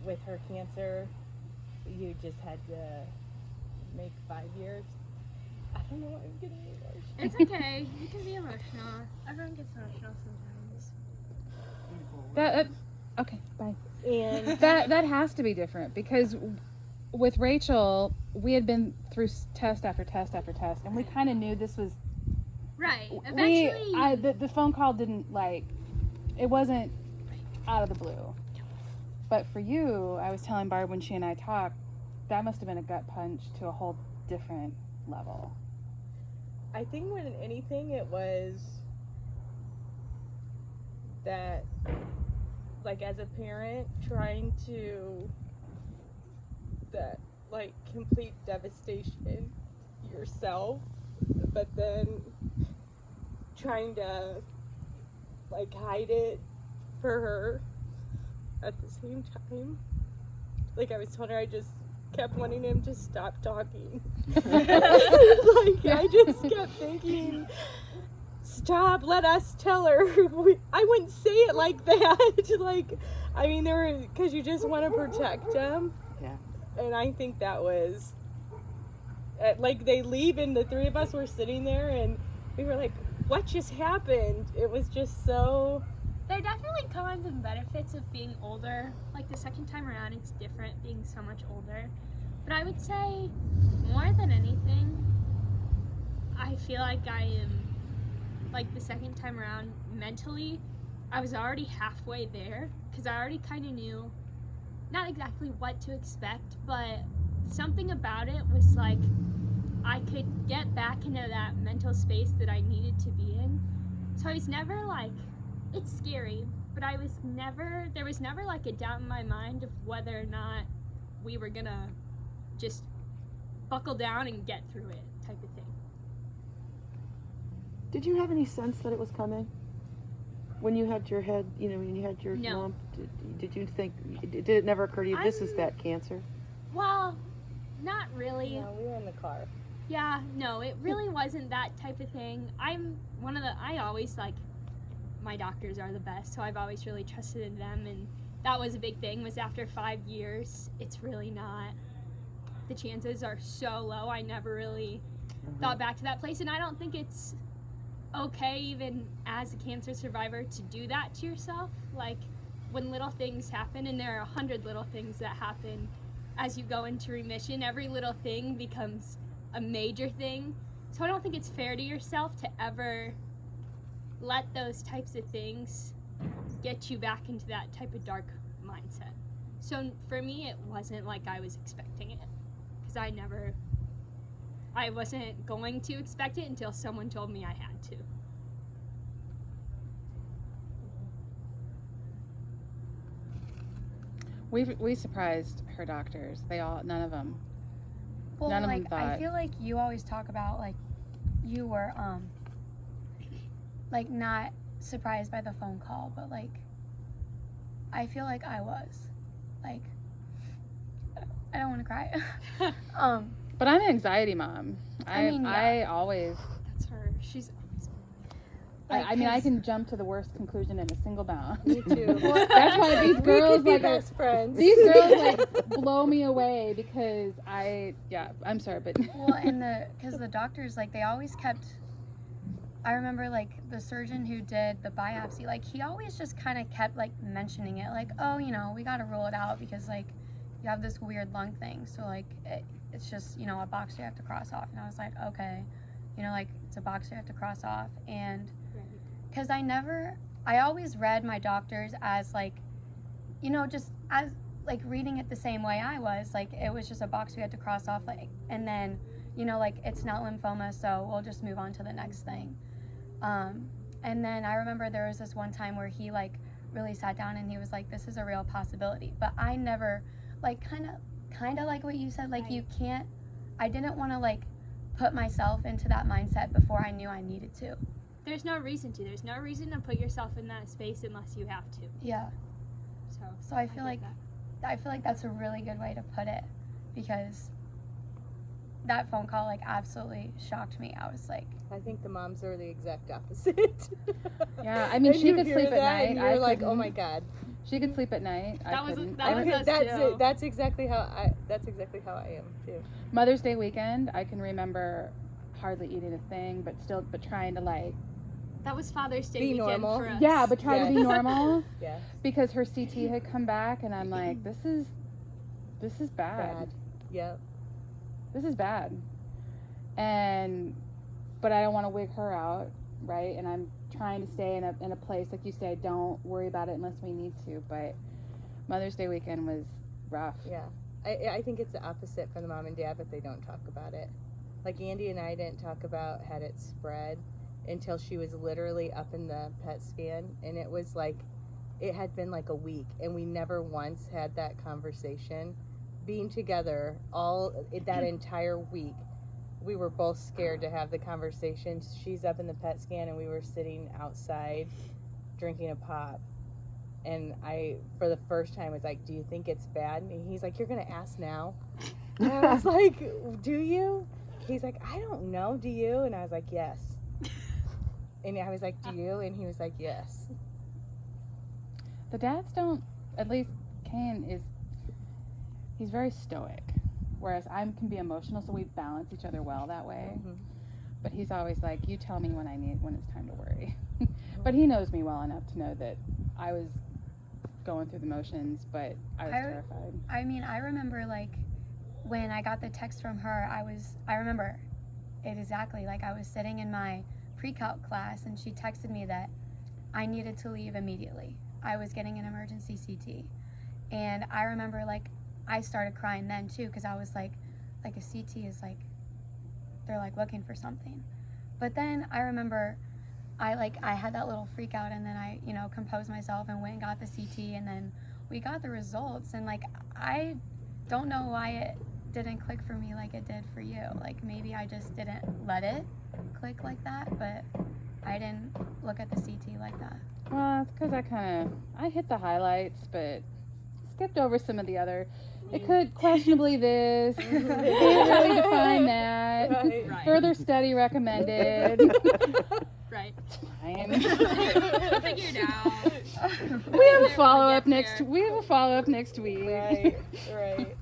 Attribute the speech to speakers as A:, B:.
A: with her cancer, you just had to make 5 years. I don't know why I'm getting emotional.
B: It's okay. You can be emotional. Everyone gets emotional sometimes.
C: Okay, bye.
A: And
C: That has to be different because with Rachel, we had been through test after test after test, and we kind of knew this was
B: Right. Eventually.
C: the phone call didn't it wasn't out of the blue. But for you, I was telling Barb when she and I talked, that must have been a gut punch to a whole different level.
A: I think more than anything, it was that, like, as a parent, trying to, that, like, complete devastation yourself, but then trying to, like, hide it for her at the same time. Like, I was telling her, I just kept wanting him to stop talking. I just kept thinking, stop, let us tell her. I wouldn't say it like that. Because you just want to protect him.
D: Yeah.
A: And I think that was, they leave and the three of us were sitting there and we were like, what just happened? It was just so...
B: There are definitely cons and benefits of being older. Like, the second time around, it's different being so much older. But I would say, more than anything, I feel like I am, like, the second time around, mentally, I was already halfway there, because I already kind of knew, not exactly what to expect, but something about it was like, I could get back into that mental space that I needed to be in. So I was never like, it's scary, but there was never like a doubt in my mind of whether or not we were gonna just buckle down and get through it type of thing.
D: Did you have any sense that it was coming? When you had your head, when you had your
B: No.
D: lump, did you think, did it never occur to you, this is that cancer?
B: Well, not really.
A: No, we were in the car.
B: Yeah, no, it really wasn't that type of thing. I always, like, my doctors are the best, so I've always really trusted in them, and that was a big thing, was after 5 years, it's really not, the chances are so low. I never really thought back to that place, and I don't think it's okay, even as a cancer survivor, to do that to yourself. Like, when little things happen, and there are 100 little things that happen as you go into remission, every little thing becomes a major thing. So I don't think it's fair to yourself to ever let those types of things get you back into that type of dark mindset. So for me, it wasn't like I was expecting it, because I wasn't going to expect it until someone told me I had to.
C: We surprised her doctors. None of them.
E: Well,
C: None of
E: like,
C: them thought.
E: I feel like you always talk about, like, you were, like, not surprised by the phone call, but, like, I feel like I was. Like, I don't want to cry.
C: But I'm an anxiety mom. I always...
B: That's her. She's always...
C: I can jump to the worst conclusion in a single bound.
A: Me too.
C: That's why these girls
A: we could be best friends.
C: These girls like blow me away because I'm sorry, but
E: Well, because the doctors, like, they always kept, I remember, like, the surgeon who did the biopsy, like, he always just kind of kept, like, mentioning it, like, oh, we got to rule it out because, like, you have this weird lung thing, so, like, it's just, a box you have to cross off. And I was like, okay, like, it's a box you have to cross off. And because I always read my doctors as, like, just as, like, reading it the same way I was, like, it was just a box we had to cross off, like, and then, like, it's not lymphoma, so we'll just move on to the next thing. And then I remember there was this one time where he, like, really sat down and he was like, this is a real possibility. But I never, like, kind of like what you said, like, right. I didn't want to, like, put myself into that mindset before I knew I needed to.
B: There's no reason to. There's no reason to put yourself in that space unless you have to.
E: Yeah. So I feel like that's a really good way to put it, because that phone call, like, absolutely shocked me. I was like,
A: I think the moms are the exact opposite.
C: Yeah, I mean,
A: And
C: she
A: you
C: could
A: hear
C: sleep at
A: that
C: night.
A: and you're like, oh my God.
C: She could sleep at night.
B: That was
C: couldn't.
B: that was us
A: That's
B: too.
A: it. That's exactly how I am too.
C: Mother's Day weekend, I can remember hardly eating a thing, but trying to like.
B: That was Father's Day
A: Be
B: weekend
A: normal.
B: for us.
C: Yeah, but trying to be normal
A: Yeah.
C: because her CT had come back, and I'm like, this is bad.
A: Bad. Yep.
C: This is bad. But I don't want to wig her out, right? And I'm trying to stay in a place, like you say, don't worry about it unless we need to. But Mother's Day weekend was rough.
A: Yeah. I think it's the opposite for the mom and dad, but they don't talk about it. Like Andy and I didn't talk about had it spread until she was literally up in the PET scan, and it was like it had been like a week, and we never once had that conversation. Being together that entire week, we were both scared to have the conversation. She's up in the PET scan, and we were sitting outside drinking a pop. And I, for the first time, was like, do you think it's bad? And he's like, you're going to ask now? And I was like, do you? He's like, I don't know. Do you? And I was like, yes. And I was like, do you? And he was like, yes.
C: The dads don't, at least Kane he's very stoic, whereas I can be emotional, so we balance each other well that way.
A: Mhm.
C: But he's always like, you tell me when it's time to worry. But he knows me well enough to know that I was going through the motions, but I was terrified.
E: I mean, I remember like when I got the text from her, I remember it exactly. Like I was sitting in my pre-calc class, and she texted me that I needed to leave immediately. I was getting an emergency CT. And I remember like I started crying then too, because I was like a CT is like, they're like looking for something. But then I remember I had that little freak out, and then I, composed myself and went and got the CT, and then we got the results, and like I don't know why it didn't click for me like it did for you. Like maybe I just didn't let it click like that, but I didn't look at the CT like that.
C: Well, it's because I hit the highlights, but skipped over some of the other. It could questionably this, can't really define that.
A: Right.
C: Further study recommended.
B: Right.
C: Fine.
B: We'll figure it out.
C: We have a
B: Never
C: follow up
B: get there.
C: next week.
A: Right.